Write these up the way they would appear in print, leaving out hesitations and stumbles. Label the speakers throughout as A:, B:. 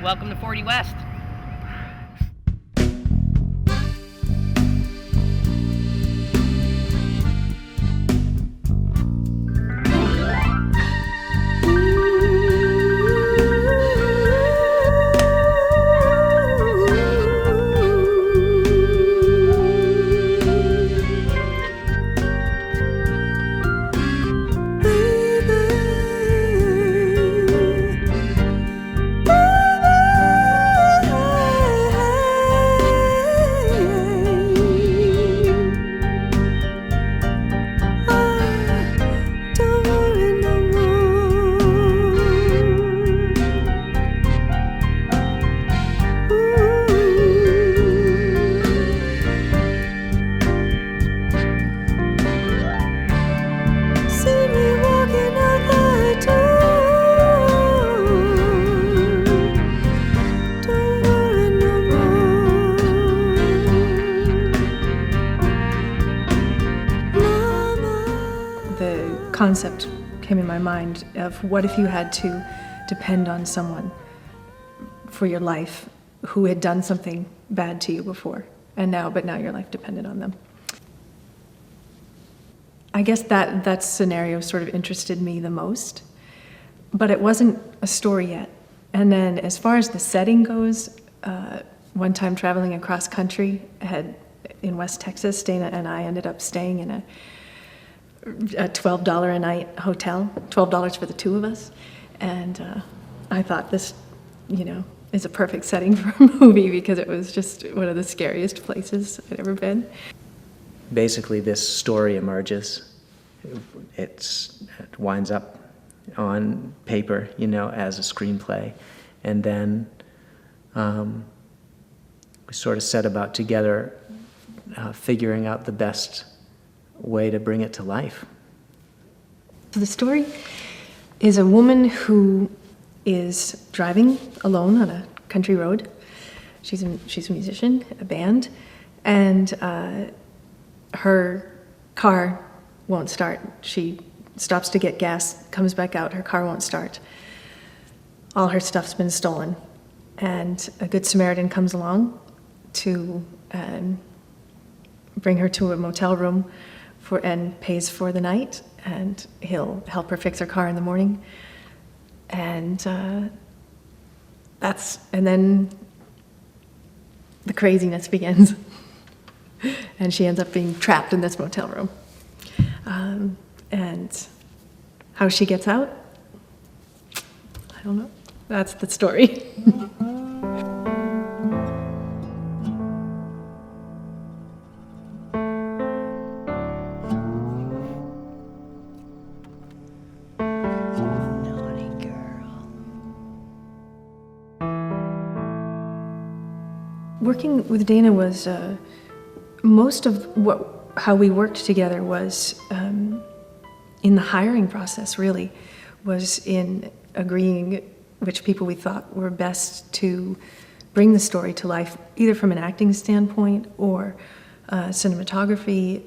A: Welcome to 40 West.
B: Concept came in my mind of what if you had to depend on someone for your life who had done something bad to you before, but now your life depended on them. I guess that scenario sort of interested me the most, but it wasn't a story yet. And then as far as the setting goes, one time traveling across country in West Texas, Dana and I ended up staying in a $12 a night hotel, $12 for the two of us. And I thought this, is a perfect setting for a movie because it was just one of the scariest places I'd ever been.
C: Basically, this story emerges. It winds up on paper, as a screenplay. And then we sort of set about together figuring out the best way to bring it to life.
B: So the story is a woman who is driving alone on a country road. She's a musician, a band, and her car won't start. She stops to get gas, comes back out, her car won't start. All her stuff's been stolen. And a good Samaritan comes along to bring her to a motel room and pays for the night, and he'll help her fix her car in the morning. And then the craziness begins. And she ends up being trapped in this motel room. And how she gets out, I don't know. That's the story. Working with Dana was most of how we worked together was in the hiring process, really, was in agreeing which people we thought were best to bring the story to life, either from an acting standpoint or cinematography,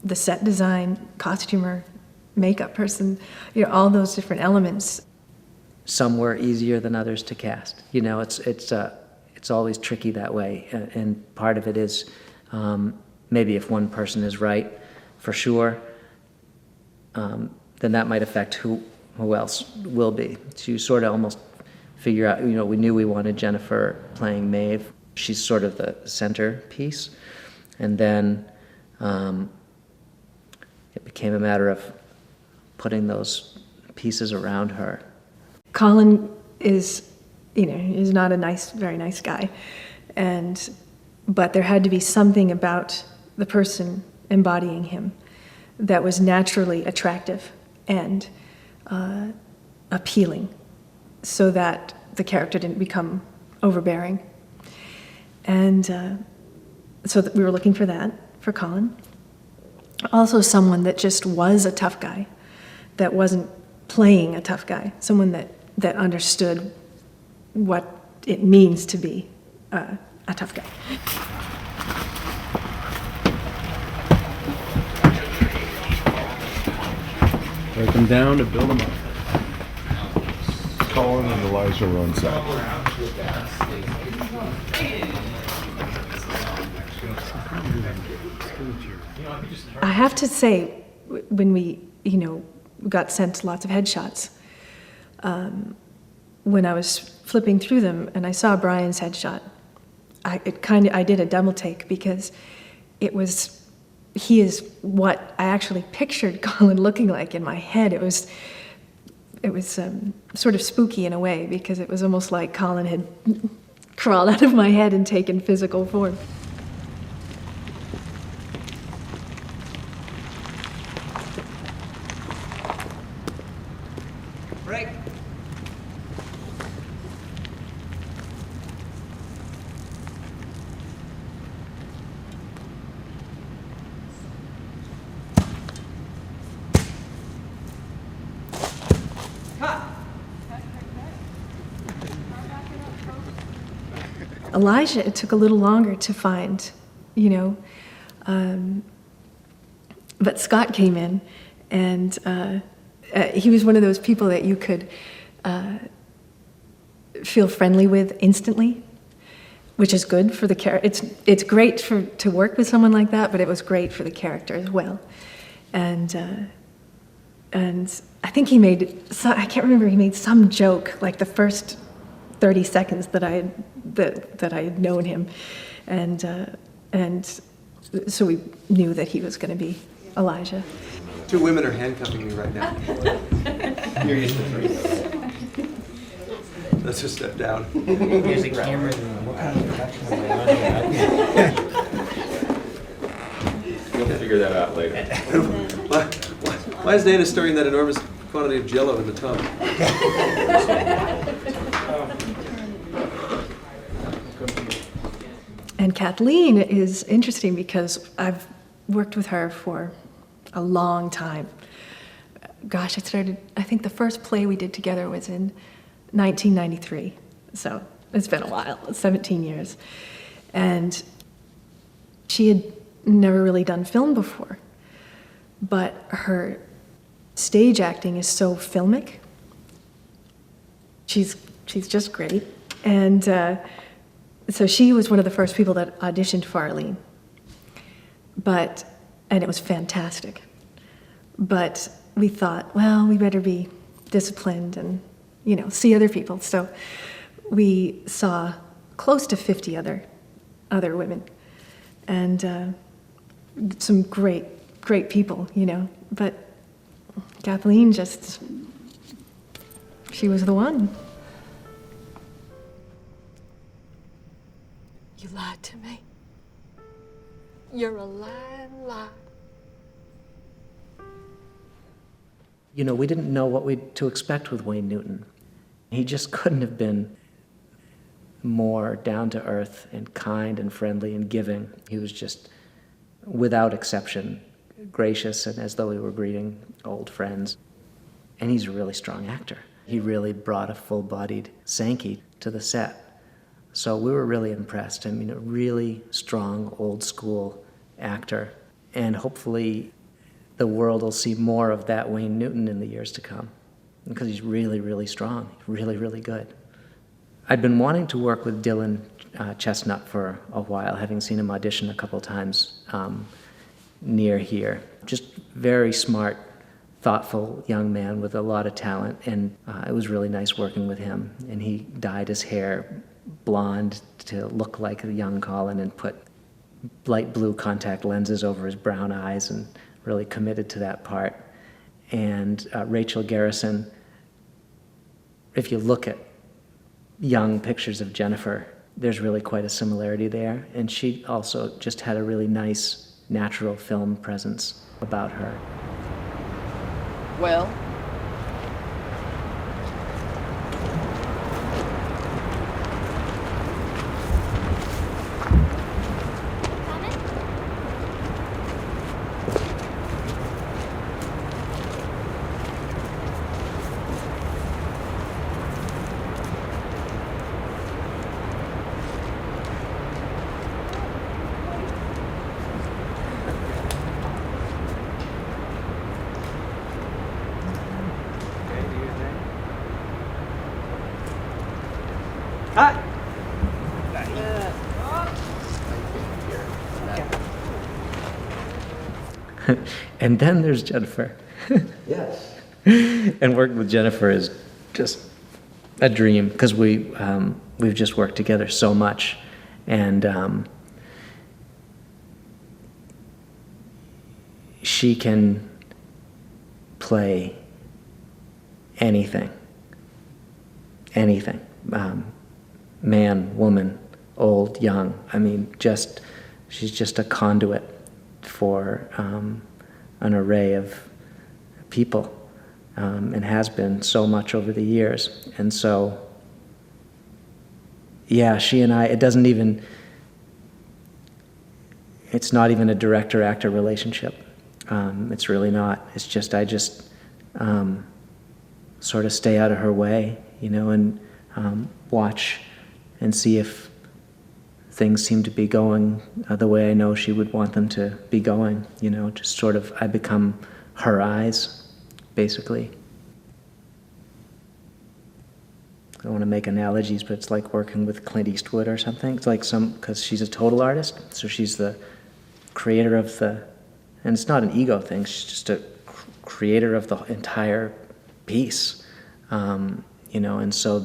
B: the set design, costumer, makeup person, all those different elements.
C: Some were easier than others to cast. It's always tricky that way, and part of it is maybe if one person is right for sure, then that might affect who else will be. So you sort of almost figure out, we knew we wanted Jennifer playing Maeve. She's sort of the centerpiece, and then it became a matter of putting those pieces around her.
B: Colin is not a very nice guy, but there had to be something about the person embodying him that was naturally attractive and appealing, so that the character didn't become overbearing. And so we were looking for that for Colin. Also someone that just was a tough guy, that wasn't playing a tough guy, someone that understood what it means to be a tough guy.
D: Break them down to build them up.
A: Colin and Elijah are on set.
B: I have to say, when we, got sent lots of headshots, when I was flipping through them and I saw Brian's headshot, I did a double take because he is what I actually pictured Colin looking like in my head. It was sort of spooky in a way because it was almost like Colin had crawled out of my head and taken physical form.
C: Break.
B: Elijah, it took a little longer to find, but Scott came in, and he was one of those people that you could feel friendly with instantly, which is good for the character. It's great to work with someone like that, but it was great for the character as well. And I think he made I can't remember, he made some joke like the first 30 seconds that I had known him, and so we knew that he was going to be Elijah.
D: 2 women are handcuffing me right now. You're used to 3. Let's just step down.
E: Here's a camera. What kind of production am I on here?
F: We'll figure that out later.
D: Why is Dana stirring that enormous quantity of Jell-O in the tub?
B: And Kathleen is interesting because I've worked with her for a long time. Gosh, I think the first play we did together was in 1993. So it's been a while, 17 years. And she had never really done film before, but her stage acting is so filmic. She's just great. And so she was one of the first people that auditioned for Arlene. And it was fantastic. But we thought, well, we better be disciplined and, see other people. So we saw close to 50 other women. And some great people, But Kathleen she was the one.
G: You lied to me. You're a lying lie.
C: We didn't know what to expect with Wayne Newton. He just couldn't have been more down to earth and kind and friendly and giving. He was just, without exception, gracious and as though we were greeting old friends. And he's a really strong actor. He really brought a full-bodied Sankey to the set. So we were really impressed. I mean, a really strong, old-school actor. And hopefully the world will see more of that Wayne Newton in the years to come. Because he's really, really strong, really, really good. I'd been wanting to work with Dylan Chestnut for a while, having seen him audition a couple times near here. Just very smart, thoughtful young man with a lot of talent, and it was really nice working with him. And he dyed his hair blonde to look like a young Colin and put light blue contact lenses over his brown eyes and really committed to that part. And Rachel Garrison, if you look at young pictures of Jennifer, there's really quite a similarity there. And she also just had a really nice, natural film presence about her.
G: Well,
C: And then there's Jennifer.
D: Yes.
C: And working with Jennifer is just a dream because we've just worked together so much, and she can play anything, man, woman, old, young. I mean, she's just a conduit for an array of people, and has been so much over the years. And so, yeah, she and I, it's not even a director-actor relationship. It's really not. It's just, I just sort of stay out of her way, and watch and see if things seem to be going the way I know she would want them to be going, just sort of, I become her eyes, basically. I don't want to make analogies, but it's like working with Clint Eastwood or something. It's like because she's a total artist, so she's the creator of and it's not an ego thing, she's just a creator of the entire piece, and so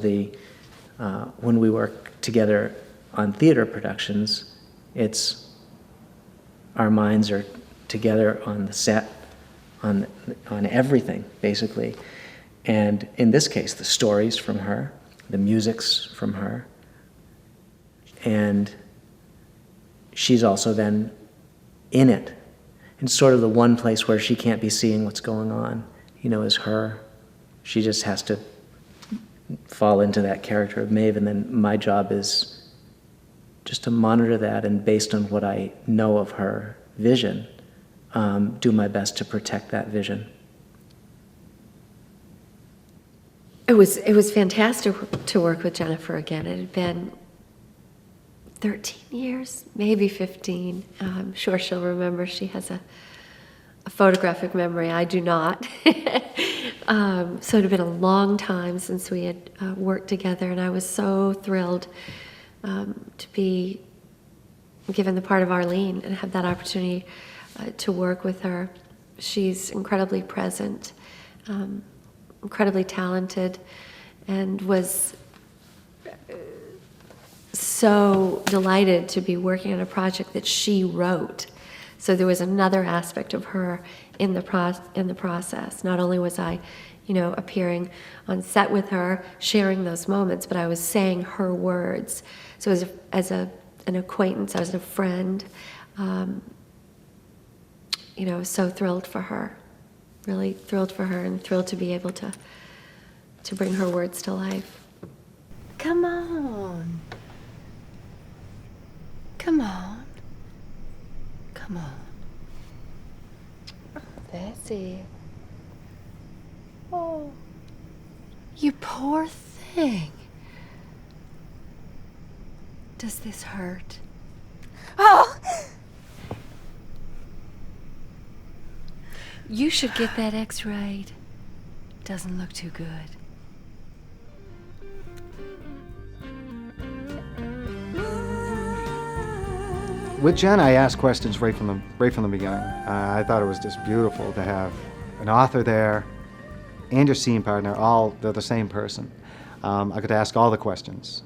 C: when we work together on theater productions, it's our minds are together on the set, on everything, basically. And in this case, the stories from her, the music's from her, and she's also then in it. And sort of the one place where she can't be seeing what's going on, is her. She just has to fall into that character of Maeve, and then my job is just to monitor that, and based on what I know of her vision, do my best to protect that vision.
G: It was fantastic to work with Jennifer again. It had been 13 years, maybe 15. I'm sure she'll remember. She has a photographic memory. I do not. So it had been a long time since we had worked together, and I was so thrilled to be given the part of Arlene and have that opportunity to work with her. She's incredibly present, incredibly talented, and was so delighted to be working on a project that she wrote. So there was another aspect of her in the process. Not only was I, appearing on set with her, sharing those moments, but I was saying her words. So as an acquaintance, as a friend, I was so thrilled for her, really thrilled for her, and thrilled to be able to bring her words to life.
F: Come on. Come on. Come on. That's it. Oh, you poor thing. Does this hurt?
G: Oh!
F: You should get that x-rayed. Doesn't look too good.
E: With Jen, I asked questions right from the beginning. I thought it was just beautiful to have an author there and your scene partner, they're the same person. I could ask all the questions.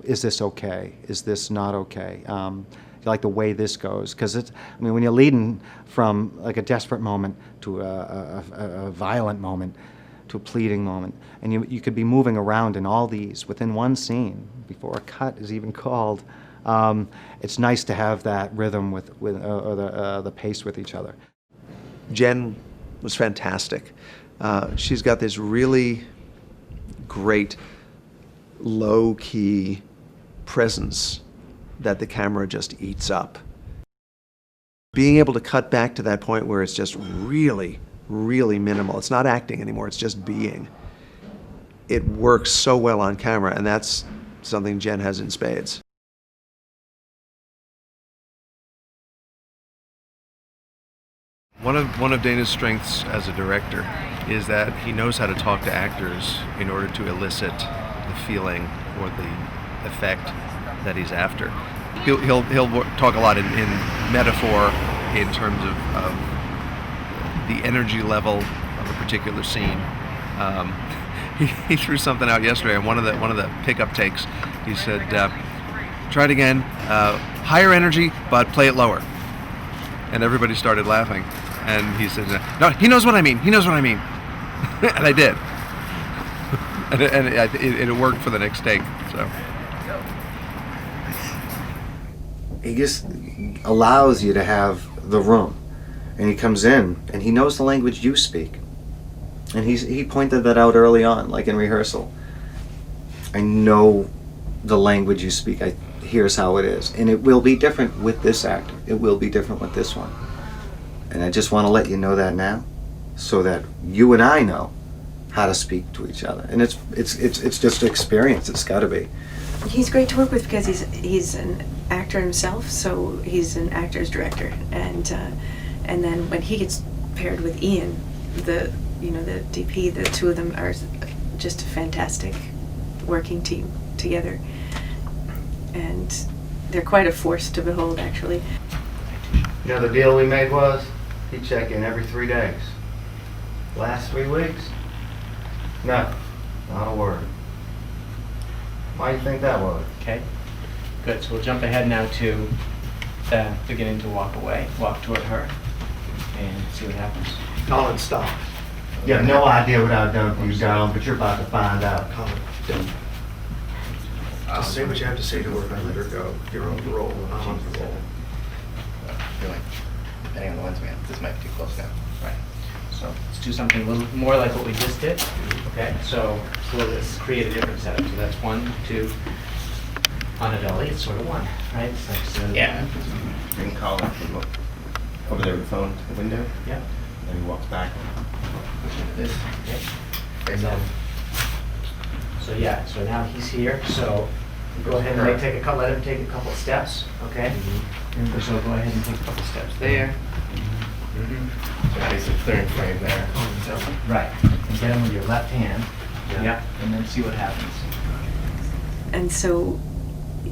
E: Is this okay? Is this not okay? Do you like the way this goes? Because when you're leading from like a desperate moment to a violent moment to a pleading moment, and you could be moving around in all these within one scene before a cut is even called. It's nice to have that rhythm or the pace with each other.
D: Jen was fantastic. She's got this really great low-key presence that the camera just eats up. Being able to cut back to that point where it's just really, really minimal. It's not acting anymore, it's just being. It works so well on camera, and that's something Jen has in spades.
A: One of Dana's strengths as a director is that he knows how to talk to actors in order to elicit
D: the feeling or the effect that he's after. He'll talk a lot in metaphor in terms of the energy level of a particular scene. He threw something out yesterday, and one of the pickup takes, he said, "Try it again. Higher energy, but play it lower." And everybody started laughing. And he said, "No, he knows what I mean. He knows what I mean." And I did. and it worked for the next take. So
E: he just allows you to have the room, and he comes in and he knows the language you speak, and he pointed that out early on, like in rehearsal. I know the language you speak. Here's how it is, and it will be different with this actor. It will be different with this one, and I just want to let you know that now, so that you and I know how to speak to each other. And it's just experience. It's got to be.
B: He's great to work with because he's an actor himself, so he's an actor's director, and then when he gets paired with Ian, the DP, the two of them are just a fantastic working team together, and they're quite a force to behold, actually.
E: You know, the deal we made was he'd check in every 3 days. Last 3 weeks, no, not a word. Why do you think that was?
C: Okay, good. So we'll jump ahead now to beginning to walk toward her, and see what happens.
D: Colin, stop.
E: You have no idea what I've done for you, darling, but you're about to find out.
D: Colin, don't. Just say what you have to say to her and let her go. You're on the roll. I'm on the roll.
H: Feeling, depending on the lens we have, this might be too close now.
C: Right. So let's do something a little more like what we just did. Okay. So let's create a different setup. So that's 1, 2. On a dolly, it's sort of 1, right? It's like so.
H: Yeah. Bring Colin over there with the phone to the window.
C: Yeah.
H: Then he walks back. This.
C: Okay.
H: Face
C: And
H: off.
C: So yeah. So now he's here. So go ahead and let him take a couple steps. Okay. And so go ahead and take a couple steps there.
H: So now he's a third frame there.
C: Right. And get him with your left hand. Yeah. And then see what happens.
B: And so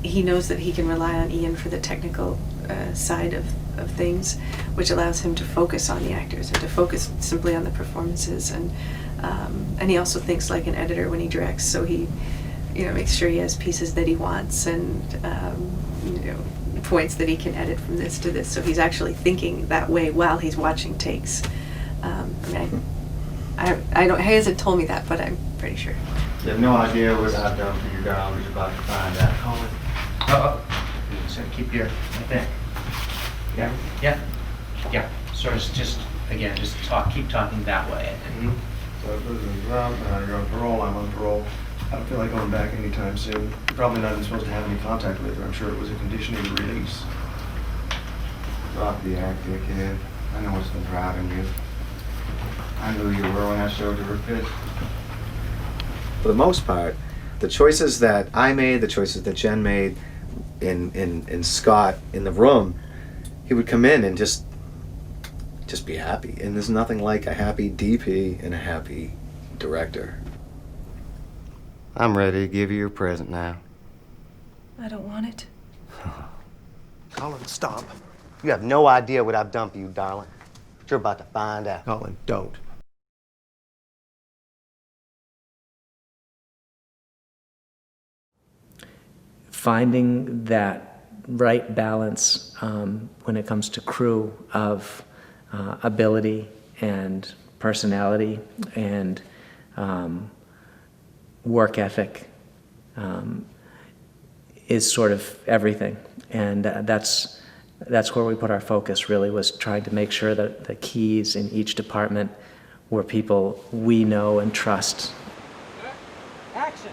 B: he knows that he can rely on Ian for the technical side of things, which allows him to focus on the actors and to focus simply on the performances. And he also thinks like an editor when he directs, so he makes sure he has pieces that he wants and points that he can edit from this to this. So he's actually thinking that way while he's watching takes. I don't. He hasn't told me that, but I'm pretty sure.
E: You have no idea what I've done for you, darling, but you're about to find out.
C: Colin. So keep your right there. Yeah. So it's just again, just keep talking that way.
A: So this is you're on parole, I'm on parole. I don't feel like going back anytime soon. You're probably not even supposed to have any contact with her. I'm sure it was a condition of your release.
E: Drop the acting, kid. I know what's been driving you. I knew you were when I showed you her pitch. For the most part, the choices that I made, the choices that Jen made in Scott in the room, he would come in and just be happy. And there's nothing like a happy DP and a happy director. I'm ready to give you your present now.
B: I don't want it.
D: Colin, stop.
I: You have no idea what I've done for you, darling. But you're about to find out.
D: Colin, don't.
C: Finding that right balance when it comes to crew of ability and personality and work ethic is sort of everything. And that's where we put our focus, really, was trying to make sure that the keys in each department were people we know and trust. Action.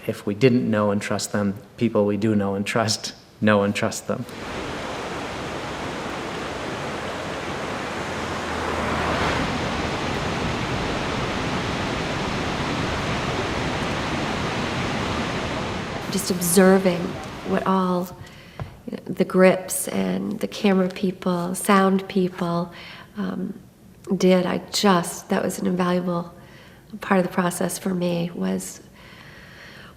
C: If we didn't know and trust them, people we do know and trust them.
G: Just observing what all the grips and the camera people, sound people did. That was an invaluable part of the process for me, was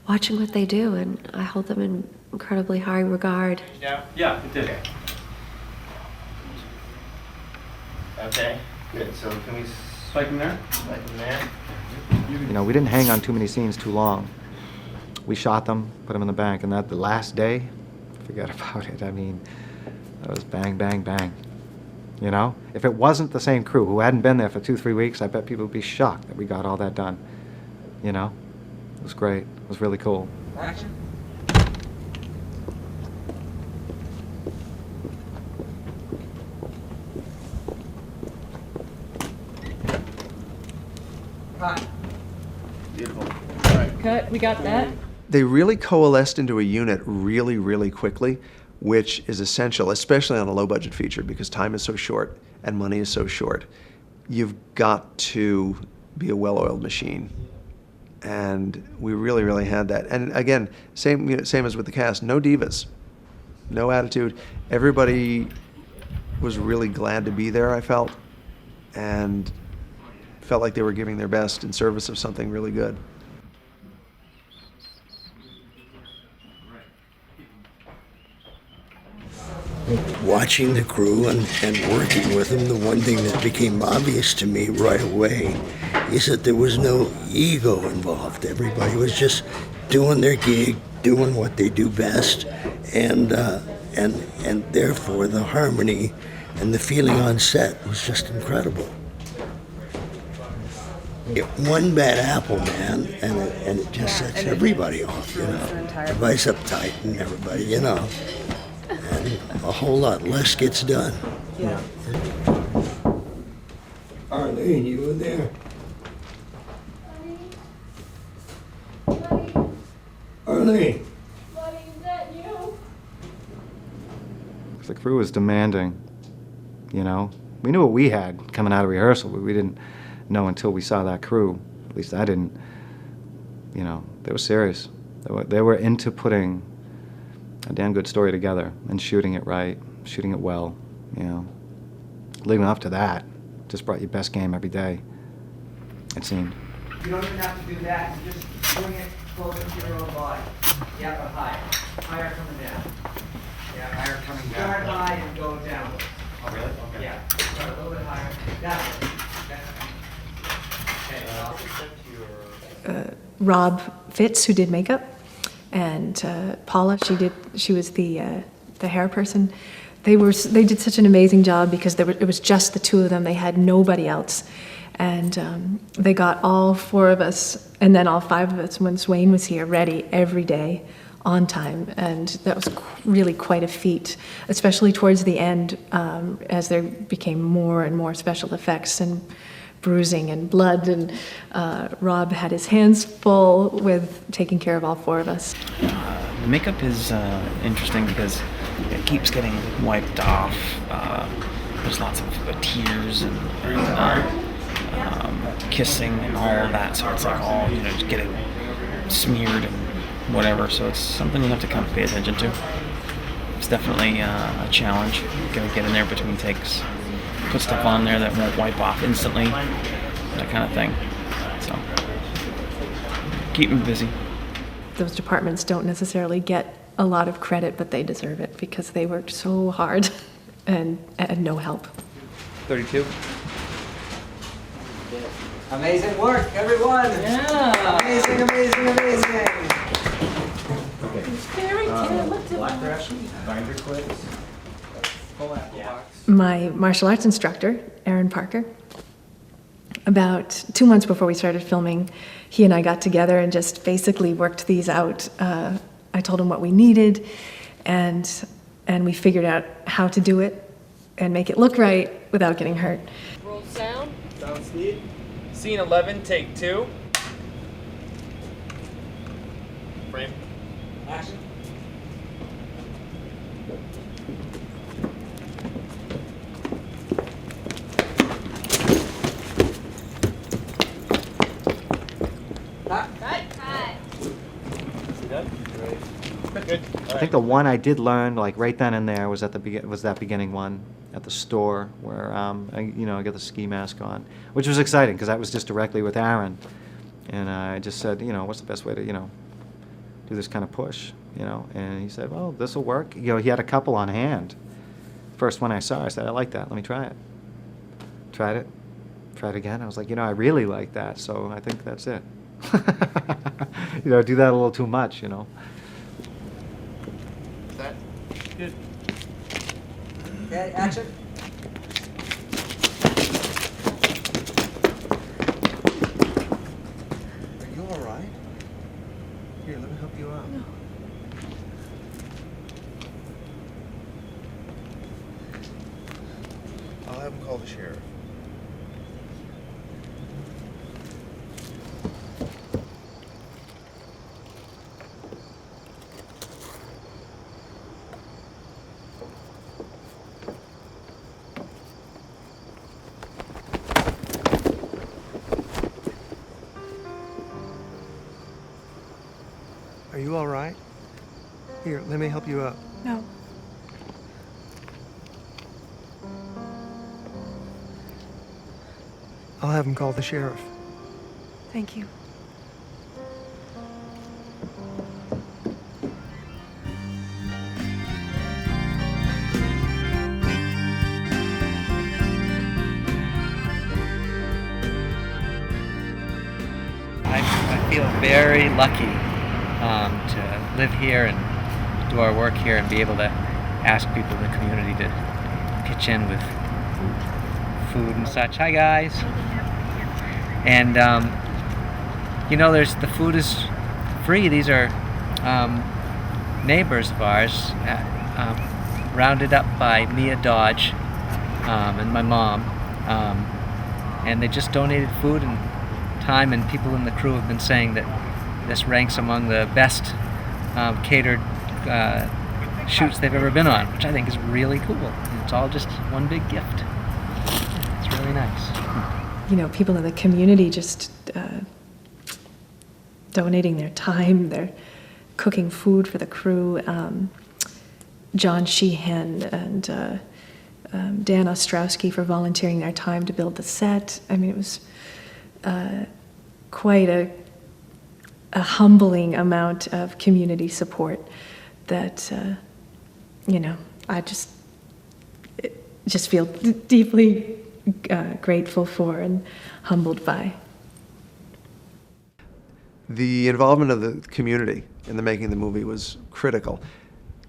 G: watching what they do, and I hold them in incredibly high regard.
H: Yeah, it did. Okay, good. So can we spike them there? Spike them there.
E: You know, we didn't hang on too many scenes too long. We shot them, put them in the bank, and that the last day, forget about it. I mean, that was bang, bang, bang. You know? If it wasn't the same crew who hadn't been there for 2-3 weeks, I bet people would be shocked that we got all that done. You know? It was great. It was really cool.
J: Action. Cut.
H: Beautiful. All right.
J: Cut. We got that.
D: They really coalesced into a unit really, really quickly, which is essential, especially on a low-budget feature, because time is so short and money is so short. You've got to be a well-oiled machine. And we really, really had that. And again, same as with the cast, no divas, no attitude. Everybody was really glad to be there, I felt, and felt like they were giving their best in service of something really good.
K: Watching the crew and working with them, the one thing that became obvious to me right away is that there was no ego involved. Everybody was just doing their gig, doing what they do best, and therefore the harmony and the feeling on set was just incredible. One bad apple, man, and it just sets everybody off, you know. Everybody's uptight and everybody, you know. And a whole lot less gets done.
J: Yeah.
K: Arlene, you were there. Arlene.
E: The crew was demanding, you know. We knew what we had coming out of rehearsal, but we didn't know until we saw that crew. At least I didn't. You know, they were serious. They were into putting a damn good story together and shooting it right, shooting it well, you know. Leading up to that, just brought your best game every day, it seemed.
J: You don't even have to do that. You just bring it closer to your own body. Yeah, but higher. Higher coming down. Yeah, higher coming down. Start high and go downwards.
H: Oh, really? Okay.
J: Yeah. Start a little bit higher. That way.
B: Rob Fitz, who did makeup, and Paula, she was the hair person. They did such an amazing job because it was just the two of them. They had nobody else, and they got all four of us, and then all five of us when Swain was here, ready every day, on time, and that was really quite a feat, especially towards the end, as there became more and more special effects and bruising and blood, and Rob had his hands full with taking care of all four of us.
L: The makeup is interesting because it keeps getting wiped off. There's lots of tears and kissing and all of that, so it's like all, you know, just getting smeared and whatever, so it's something you have to kind of pay attention to. It's definitely a challenge. You gotta get in there between takes, put stuff on there that won't wipe off instantly, that kind of thing. So, keep me busy.
B: Those departments don't necessarily get a lot of credit, but they deserve it because they worked so hard and no help.
L: 32.
J: Amazing work, everyone. Yeah. Amazing, amazing, amazing.
B: Very talented.
H: Black brush, binder clips.
J: Full apple box.
B: My martial arts instructor, Aaron Parker, about 2 months before we started filming, he and I got together and just basically worked these out. I told him what we needed, and we figured out how to do it and make it look right without getting hurt.
J: Roll sound. Sound speed. Scene 11, take 2. Frame. Action. Good.
E: I think the one I did learn, like right then and there, was at that beginning one at the store where I got the ski mask on, which was exciting because that was just directly with Aaron, and I just said, what's the best way to do this kind of push, you know. And he said, well, this will work. You know, he had a couple on hand. First one I saw, I said, I like that. Let me try it. Tried it. Tried again. I was like, you know, I really like that. So I think that's it. You know, do that a little too much, you know.
H: That
L: Good.
J: Okay, action.
A: Are you all right? Here, let me help you out. No. I'll have him call the sheriff. Are you all right? Here, let me help you up.
B: No.
A: I'll have him call the sheriff.
B: Thank you.
C: I feel very lucky to live here and do our work here and be able to ask people in the community to pitch in with food and such. Hi guys. And you know, the food is free. These are neighbors of ours, rounded up by Mia Dodge and my mom, and they just donated food and time, and people in the crew have been saying that this ranks among the best catered shoots they've ever been on, which I think is really cool. It's all just one big gift. It's really nice.
B: You know, people in the community just donating their time, they're cooking food for the crew. John Sheehan and Dan Ostrowski for volunteering their time to build the set. I mean, it was quite a humbling amount of community support that, you know, I just feel deeply grateful for and humbled by.
D: The involvement of the community in the making of the movie was critical.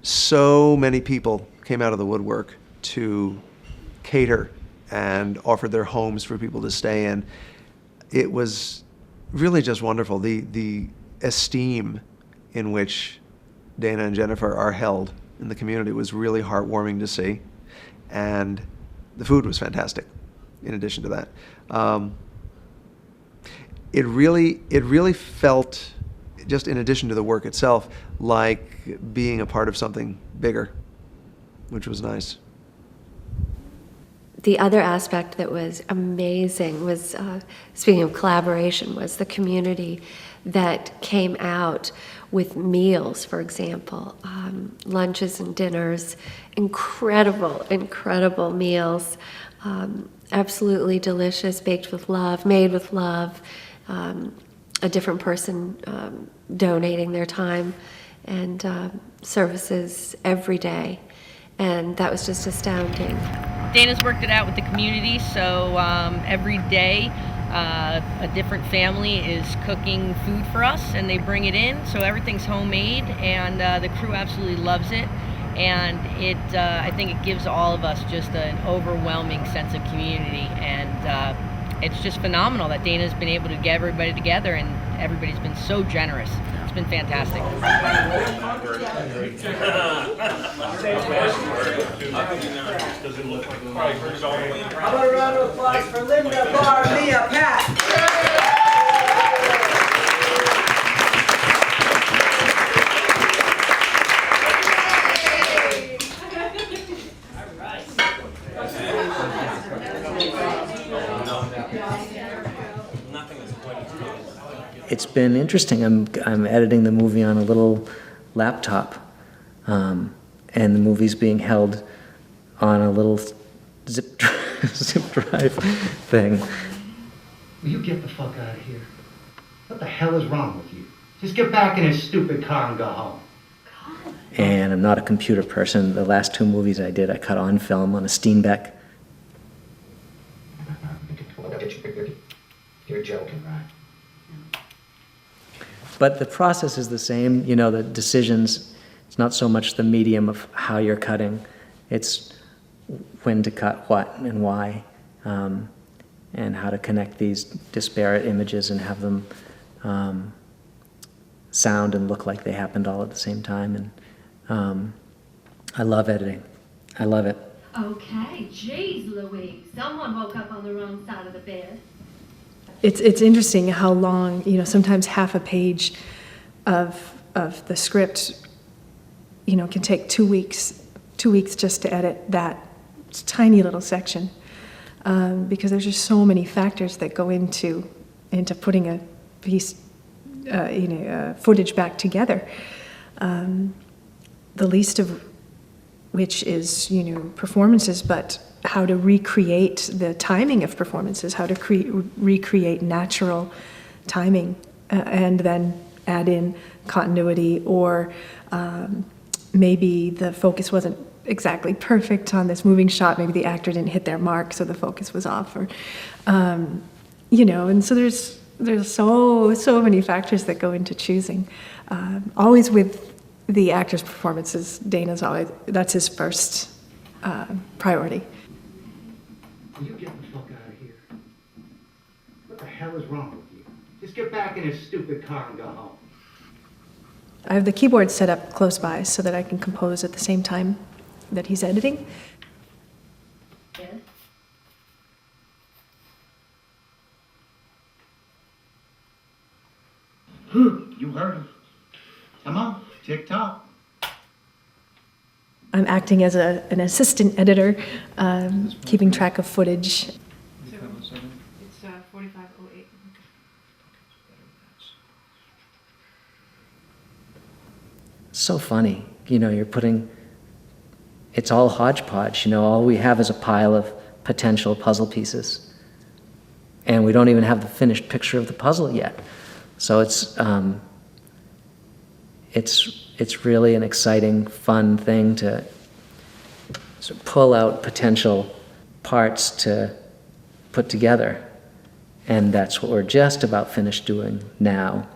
D: So many people came out of the woodwork to cater and offered their homes for people to stay in. It was really just wonderful. The esteem in which Dana and Jennifer are held in the community was really heartwarming to see. And the food was fantastic, in addition to that. It really felt, just in addition to the work itself, like being a part of something bigger, which was nice.
G: The other aspect that was amazing was, speaking of collaboration, was the community that came out with meals, for example, lunches and dinners, incredible meals, absolutely delicious, baked with love, made with love, a different person donating their time and services every day. And that was just astounding.
M: Dana's worked it out with the community, so every day a different family is cooking food for us and they bring it in, so everything's homemade, and the crew absolutely loves it, and I think it gives all of us just an overwhelming sense of community, and it's just phenomenal that Dana's been able to get everybody together, and everybody's been so generous. It's been fantastic.
J: How about a round of applause for Linda, Barb, Mia, Pat?
C: It's been interesting. I'm editing the movie on a little laptop, and the movie's being held on a little zip drive thing.
N: Will you get the fuck out of here? What the hell is wrong with you?
J: Just get back in his stupid car and go home.
C: And I'm not a computer person. The last 2 movies I did, I cut on film on a Steenbeck.
J: You're joking, right?
C: But the process is the same, you know, the decisions, it's not so much the medium of how you're cutting, it's when to cut what and why, and how to connect these disparate images and have them sound and look like they happened all at the same time. And I love editing. I love it.
F: Okay, jeez Louise. Someone woke up on the wrong side of the bed.
B: It's interesting how long, you know, sometimes half a page of the script, you know, can take 2 weeks just to edit that tiny little section, because there's just so many factors that go into putting a piece, footage back together. The least of which is, you know, performances, but how to recreate the timing of performances, how to recreate natural timing, and then add in continuity, or maybe the focus wasn't exactly perfect on this moving shot, maybe the actor didn't hit their mark, so the focus was off, or, you know, and so there's so many factors that go into choosing. Always with the actor's performances, that's his first priority.
J: Will you get the fuck out of here? What the hell is wrong with you? Just get back in his stupid car and go home.
B: I have the keyboard set up close by so that I can compose at the same time that he's editing.
F: Yes?
J: You heard him. Come on, tick-tock.
B: I'm acting as an assistant editor, keeping track of footage.
N: It's 4508.
C: So funny, you know, it's all hodgepodge, you know, all we have is a pile of potential puzzle pieces. And we don't even have the finished picture of the puzzle yet. So it's really an exciting, fun thing to sort of pull out potential parts to put together. And that's what we're just about finished doing now.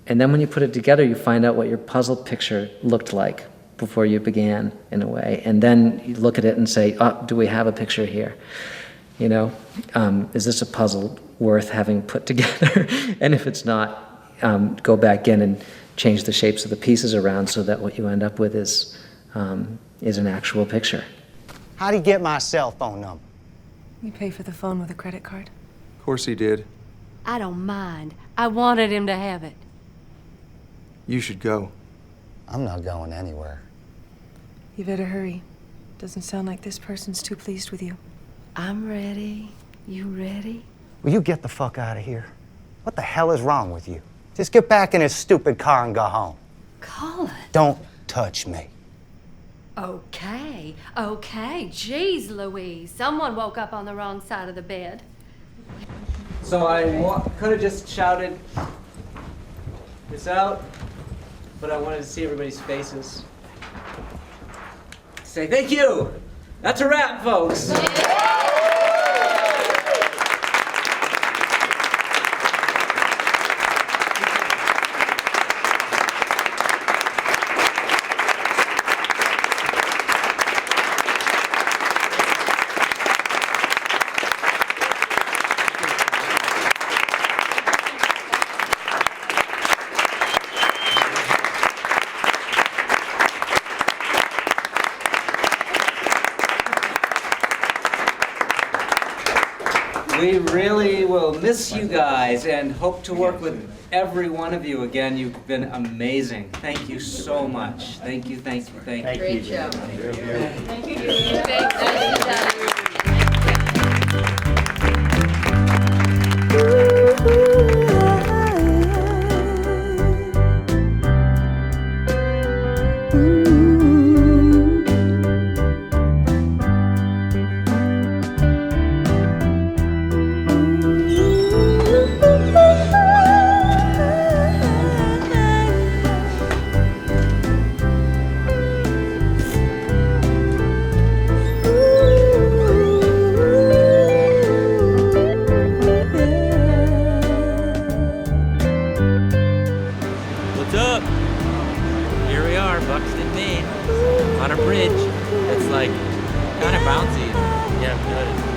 C: And then when you put it together, you find out what your puzzle picture looked like before you began, in a way. And then you look at it and say, oh, do we have a picture here? You know, is this a puzzle worth having put together? And if it's not, go back in and change the shapes of the pieces around so that what you end up with is an actual picture.
I: How'd he get my cell phone number?
N: You pay for the phone with a credit card?
D: Of course he did.
F: I don't mind. I wanted him to have it.
D: You should go.
I: I'm not going anywhere.
N: You better hurry. Doesn't sound like this person's too pleased with you.
F: I'm ready. You ready?
I: Will you get the fuck out of here? What the hell is wrong with you? Just get back in his stupid car and go home.
F: Colin.
I: Don't touch me.
F: Okay. Jeez Louise. Someone woke up on the wrong side of the bed.
O: So I could have just shouted this out, but I wanted to see everybody's faces. Say thank you. That's a wrap, folks. We really will miss you guys and hope to work with every one of you again. You've been amazing. Thank you so much. Thank you.
F: Great job. Thank you.
P: What's up? Here we are, Buxton, Maine, on a bridge that's like kind of bouncy. Yeah, good.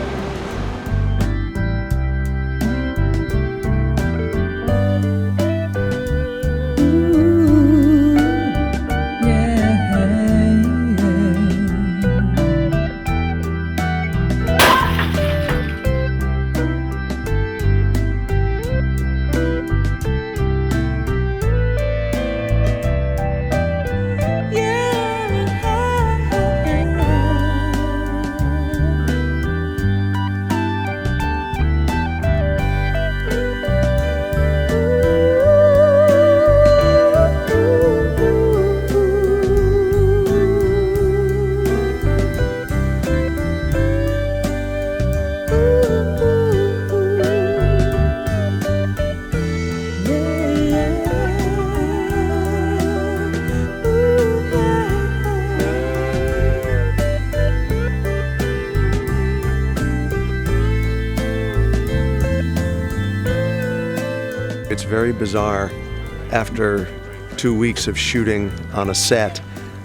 D: It's very bizarre after 2 weeks of shooting on a set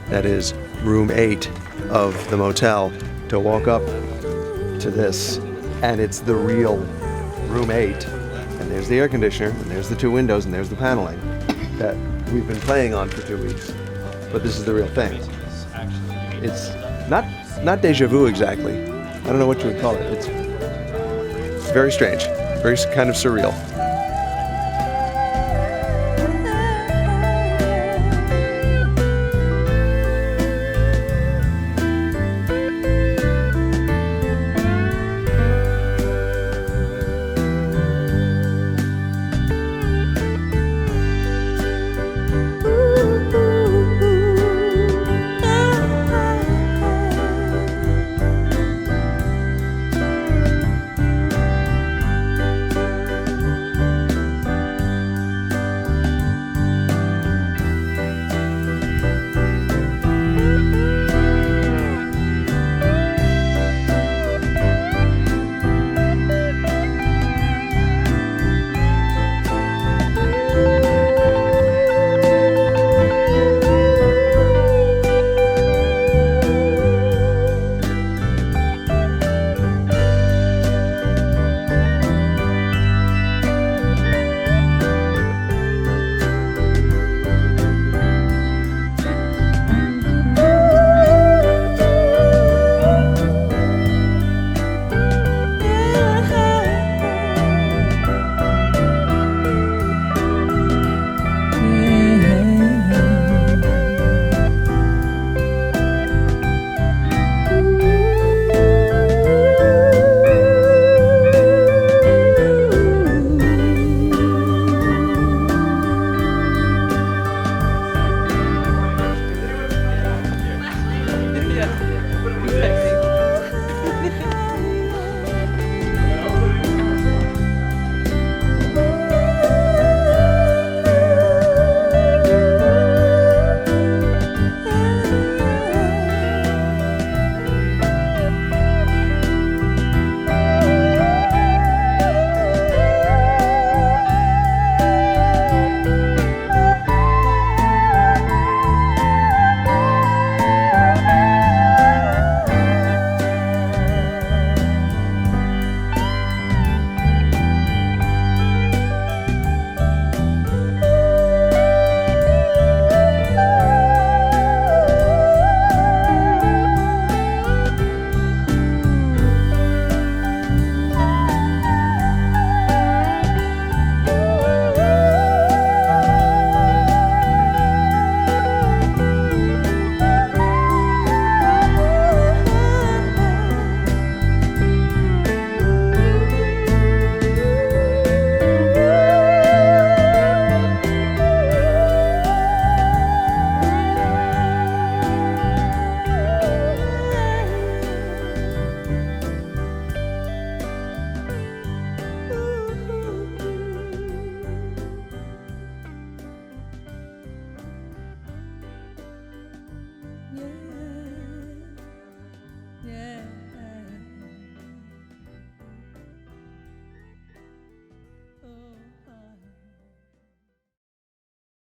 D: that is room 8 of the motel to walk up to this, and it's the real room 8, and there's the air conditioner, and there's the 2 windows, and there's the paneling that we've been playing on for 2 weeks. But this is the real thing. It's not deja vu exactly. I don't know what you would call it. It's very strange, very kind of surreal.